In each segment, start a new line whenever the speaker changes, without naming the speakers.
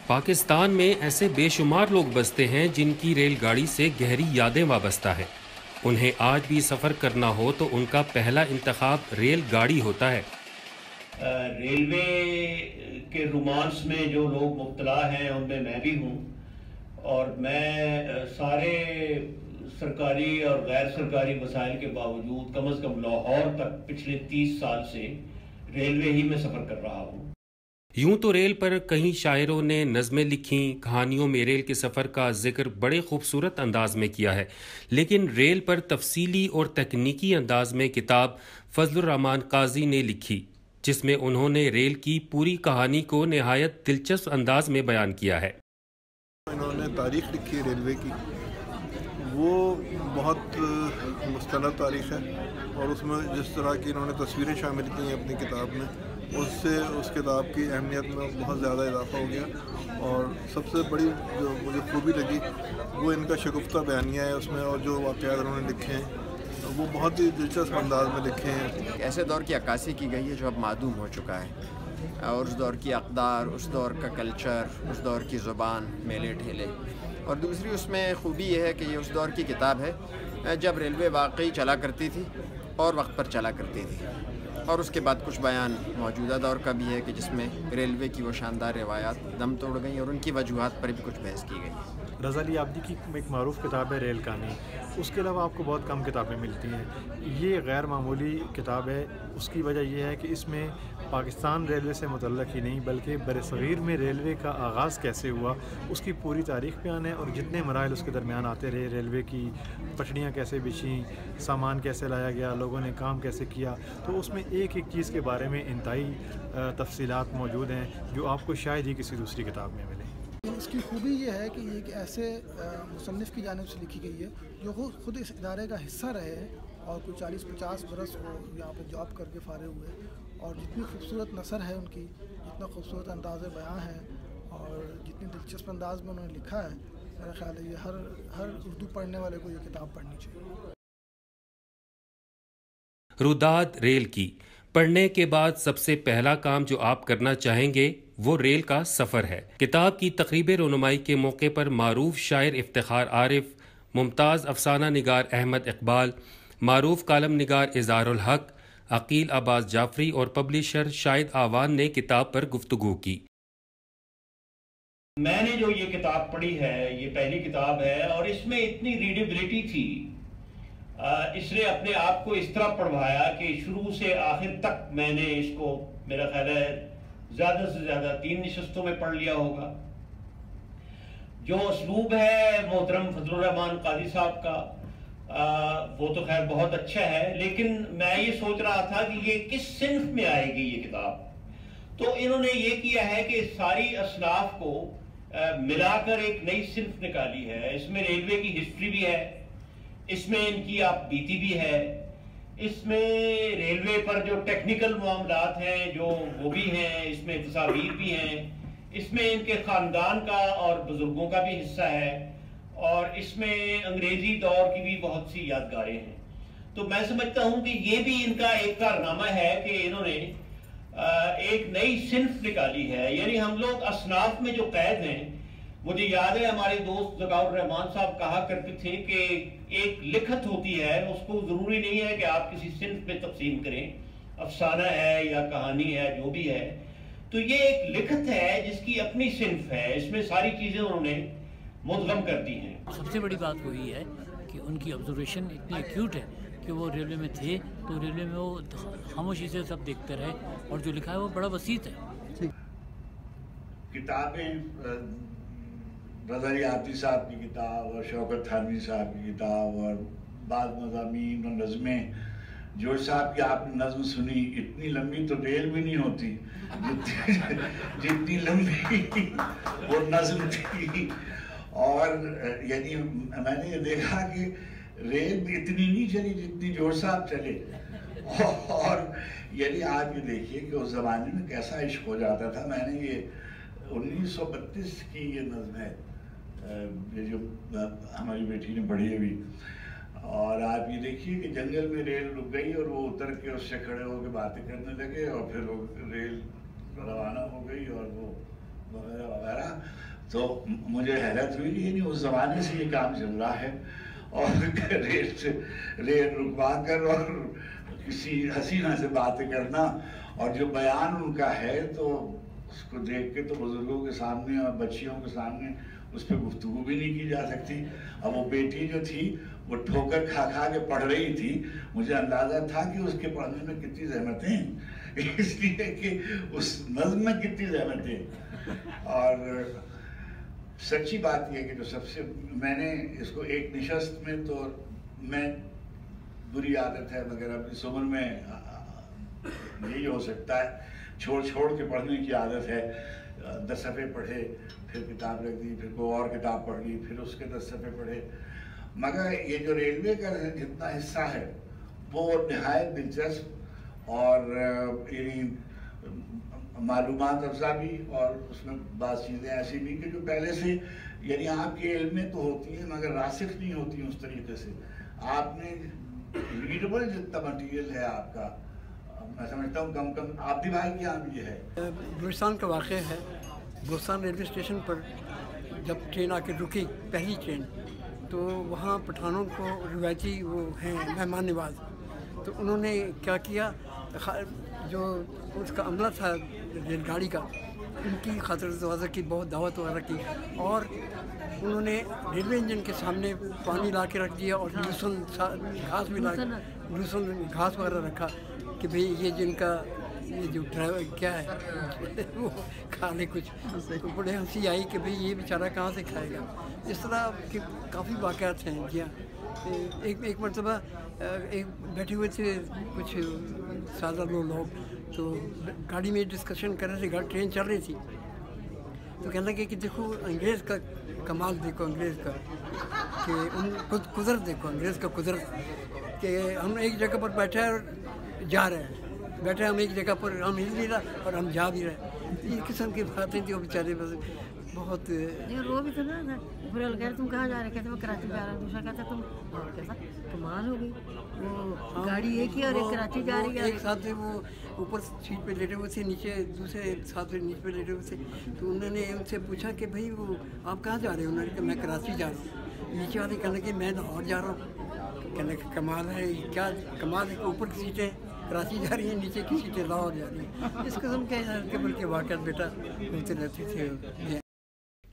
پاکستان میں ایسے بے شمار لوگ بستے ہیں جن کی ریل گاڑی سے گہری یادیں وابستہ ہیں. انہیں آج بھی سفر کرنا ہو تو ان کا پہلا انتخاب ریل گاڑی ہوتا ہے.
ریلوے کے رومانس میں جو لوگ مبتلا ہیں ان میں بھی ہوں، اور میں سارے سرکاری اور غیر سرکاری وسائل کے باوجود کم از کم لاہور تک پچھلے 30 سال سے ریلوے ہی میں سفر کر رہا ہوں.
یوں تو ریل پر کئی شاعروں نے نظمیں لکھیں، کہانیوں میں ریل کے سفر کا ذکر بڑے خوبصورت انداز میں کیا ہے، لیکن ریل پر تفصیلی اور تکنیکی انداز میں کتاب فضل الرحمان قاضی نے لکھی، جس میں انہوں نے ریل کی پوری کہانی کو نہایت دلچسپ انداز میں بیان کیا ہے.
انہوں نے تاریخ لکھی ریلوے کی، وہ بہت مستند تاریخ ہے، اور اس میں جس طرح کی انہوں نے تصویریں شامل کی ہیں اپنی کتاب میں، اس سے اس کتاب کی اہمیت میں بہت زیادہ اضافہ ہو گیا. اور سب سے بڑی جو مجھے خوبی لگی وہ ان کا شگفتہ بیانیہ ہے اس میں، اور جو واقعات انہوں نے لکھے ہیں وہ بہت ہی دلچسپ انداز میں لکھے ہیں.
ایسے دور کی عکاسی کی گئی ہے جو اب معدوم ہو چکا ہے، اور اس دور کی اقدار، اس دور کا کلچر، اس دور کی زبان، میلے ٹھیلے. اور دوسری اس میں خوبی یہ ہے کہ یہ اس دور کی کتاب ہے جب ریلوے واقعی چلا کرتی تھی اور وقت پر چلا کرتی تھی، اور اس کے بعد کچھ بیان موجودہ دور کا بھی ہے کہ جس میں ریلوے کی وہ شاندار روایات دم توڑ گئیں اور ان کی وجوہات پر بھی کچھ بحث کی گئی.
رضا علی عابدی کی ایک معروف کتاب ہے ریل کہانی، اس کے علاوہ آپ کو بہت کم کتابیں ملتی ہیں. یہ غیر معمولی کتاب ہے. اس کی وجہ یہ ہے کہ اس میں پاکستان ریلوے سے متعلق ہی نہیں بلکہ برصغیر میں ریلوے کا آغاز کیسے ہوا اس کی پوری تاریخ بیان ہے، اور جتنے مراحل اس کے درمیان آتے رہے، ریلوے کی پٹڑیاں کیسے بچھیں، سامان کیسے لایا گیا، لوگوں نے کام کیسے کیا. تو اس میں ایک ایک چیز کے بارے میں انتہائی تفصیلات موجود ہیں جو آپ کو شاید ہی کسی دوسری کتاب میں ملیں.
اس کی خوبی یہ ہے کہ یہ ایک ایسے مصنف کی جانب سے لکھی گئی ہے جو خود اس ادارے کا حصہ رہے ہیں، اور کوئی 40-50 برس وہ یہاں پہ جاب کر کے فارغ ہوئے، اور جتنی خوبصورت نثر ہے ان کی، جتنا خوبصورت انداز بیاں ہے، اور جتنی دلچسپ انداز میں انہوں نے لکھا ہے، میرا خیال ہے یہ ہر اردو پڑھنے والے کو یہ کتاب پڑھنی چاہیے.
روداد ریل کی پڑھنے کے بعد سب سے پہلا کام جو آپ کرنا چاہیں گے وہ ریل کا سفر ہے. کتاب کی تقریب رونمائی کے موقع پر معروف شاعر افتخار عارف، ممتاز افسانہ نگار احمد اقبال، معروف کالم نگار اظہار الحق، عقیل عباس جعفری اور پبلشر شاہد آوان نے کتاب پر گفتگو کی.
میں نے جو یہ کتاب پڑھی ہے، یہ پہلی کتاب ہے، اور اس میں اتنی ریڈیبلٹی تھی، اس نے اپنے آپ کو اس طرح پڑھوایا کہ شروع سے آخر تک میں نے اس کو میرا خیال ہے زیادہ سے زیادہ 3 نشستوں میں پڑھ لیا ہوگا. جو اسلوب ہے محترم فضل الرحمان قاضی صاحب کا، وہ تو خیر بہت اچھا ہے، لیکن میں یہ سوچ رہا تھا کہ یہ کس صنف میں آئے گی یہ کتاب. تو انہوں نے یہ کیا ہے کہ ساری اصناف کو ملا کر ایک نئی صنف نکالی ہے. اس میں ریلوے کی ہسٹری بھی ہے، اس میں ان کی آپ بیتی بھی ہے، اس میں ریلوے پر جو ٹیکنیکل معاملات ہیں جو وہ بھی ہیں، اس میں تصاویر بھی ہیں، اس میں ان کے خاندان کا اور بزرگوں کا بھی حصہ ہے، اور اس میں انگریزی دور کی بھی بہت سی یادگاریں ہیں. تو میں سمجھتا ہوں کہ یہ بھی ان کا ایک کارنامہ ہے کہ انہوں نے ایک نئی صنف نکالی ہے. یعنی ہم لوگ اصناف میں جو قید ہیں، مجھے یاد ہے ہمارے دوست ذکاء الرحمان صاحب کہا کرتے تھے کہ ایک لکھت ہوتی ہے، اس کو ضروری نہیں ہے کہ آپ کسی صنف میں تقسیم کریں، افسانہ ہے یا کہانی ہے جو بھی ہے، تو یہ ایک لکھت ہے جس کی اپنی صنف ہے. اس میں ساری چیزیں انہوں نے مدغم کر دی ہیں.
سب سے بڑی بات وہی ہے کہ ان کی آبزرویشن اتنی ایکیوٹ ہے کہ وہ ریلوے میں تھے تو ریلوے میں وہ خاموشی سے سب دیکھتے رہے، اور جو لکھا ہے وہ بڑا وسیط ہے.
کتابیں رضا علی عابدی صاحب کی کتاب اور شوکت تھانوی صاحب کی کتاب اور بعض مضامین اور نظمیں، جوش صاحب کی آپ نے نظم سنی، اتنی لمبی تو ریل بھی نہیں ہوتی جتنی لمبی وہ نظم تھی. اور یعنی میں نے یہ دیکھا کہ ریل بھی اتنی نہیں چلی جتنی جوش صاحب چلے. اور یعنی آپ یہ دیکھیے کہ اس زمانے میں کیسا عشق ہو جاتا تھا. میں نے یہ 1932 کی یہ نظم ہے، یہ جو ہماری بیٹی نے پڑھی ابھی، اور آپ یہ دیکھیے کہ جنگل میں ریل رک گئی اور وہ اتر کے اس سے کھڑے ہو کے باتیں کرنے لگے اور پھر وہ ریل روانہ ہو گئی اور وہ وغیرہ وغیرہ. تو مجھے حیرت ہوئی کہ اس زمانے سے یہ کام چل رہا ہے اور ریل رکوا کر اور کسی حسینہ سے باتیں کرنا. اور جو بیان ان کا ہے تو اس کو دیکھ کے تو بزرگوں کے سامنے اور بچیوں کے سامنے اس پہ گفتگو بھی نہیں کی جا سکتی. اب وہ بیٹی جو تھی وہ ٹھوکر کھا کھا کے پڑھ رہی تھی. مجھے اندازہ تھا کہ اس کے پڑھنے میں کتنی زحمتیں، اس لیے کہ اس نظم میں کتنی زحمتیں. اور سچی بات یہ ہے کہ جو سب سے میں نے اس کو ایک نشست میں تو میں بری عادت ہے وغیرہ اس عمر میں یہی ہو سکتا ہے، چھوڑ چھوڑ کے پڑھنے کی عادت ہے. 10 صفحے پڑھے پھر کتاب رکھ دی، پھر کوئی اور کتاب پڑھ لی، پھر اس کے 10 صفحے پڑھے. مگر یہ جو ریلوے کا جتنا حصہ ہے وہ نہایت دلچسپ اور یعنی معلومات افزا بھی، اور اس میں بعض چیزیں ایسی بھی کہ جو پہلے سے یعنی آپ کے علم میں تو ہوتی ہیں مگر راسخ نہیں ہوتی اس طریقے سے. آپ نے ریڈیبل جتنا مٹیریل ہے آپ کا، میں سمجھتا ہوں کم کم آپ بھی بھائی کیا بھی ہے.
بلوچستان کا واقعہ ہے. بلوچستان ریلوے اسٹیشن پر جب ٹرین آ کے رکی پہلی ٹرین، تو وہاں پٹھانوں کو روایتی وہ ہیں مہمان نواز، تو انہوں نے کیا کیا، جو اس کا عملہ تھا ریل گاڑی کا، ان کی خاطر توازہ کی، بہت دعوت وغیرہ کی، اور انہوں نے ریلوے انجن کے سامنے پانی لا کے رکھ دیا اور لوسن گھاس بھی لوسن گھاس وغیرہ رکھا کہ بھئی یہ جن کا یہ جو ڈرائیور کیا ہے وہ کھا لے کچھ. تو بڑے ہنسی آئی کہ بھئی یہ بیچارہ کہاں سے کھائے گا. اس طرح کے کافی واقعات ہیں. جی ہاں، ایک مرتبہ ایک بیٹھے ہوئے تھے کچھ سادہ لوگ، تو گاڑی میں ڈسکشن کر رہے تھے، ٹرین چل رہی تھی، تو کہنے لگے کہ دیکھو انگریز کا کمال، دیکھو انگریز کا، کہ ان قدرت دیکھو انگریز کا قدرت، کہ ہم ایک جگہ پر بیٹھے اور جا رہے ہیں، بیٹھے ہم ایک جگہ پر، ہم ہل بھی رہا اور ہم جا بھی رہے. اس قسم کی باتیں تھیں. وہ بیچارے بہت
وہ بھی تھا نا، پورے لوگ تم کہاں جا رہے، کہتے میں کراچی جا رہا ہوں. دوسرا کہتا تم کیسا کمال ہو گئی، وہ گاڑی ایک ہی اور ایک کراچی جا رہی ہے.
ایک ساتھ تھے وہ اوپر سیٹ پہ لیٹے ہوئے تھے، نیچے دوسرے ساتھ نیچے پہ لیٹے ہوئے تھے. تو انہوں نے ان سے پوچھا کہ بھائی وہ آپ کہاں جا رہے ہیں؟ انہوں نے کہا میں کراچی جا رہا ہوں. نیچے والے کہنے لگے میں لاہور جا رہا ہوں. کہنے کا کمال ہے، کیا کمال ہے کہ اوپر کی سیٹیں کراچی جا رہی ہیں، نیچے کی سیٹیں لاہور جا رہی ہیں. اس قسم کے بلکہ واقعات بیٹا ہوتے رہتے تھے.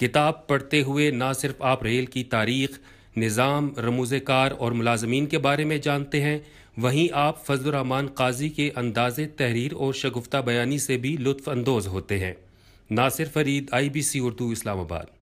کتاب پڑھتے ہوئے نہ صرف آپ ریل کی تاریخ، نظام، رموز کار اور ملازمین کے بارے میں جانتے ہیں، وہیں آپ فضل الرحمان قاضی کے انداز تحریر اور شگفتہ بیانی سے بھی لطف اندوز ہوتے ہیں. ناصر فرید، IBC اردو، اسلام آباد.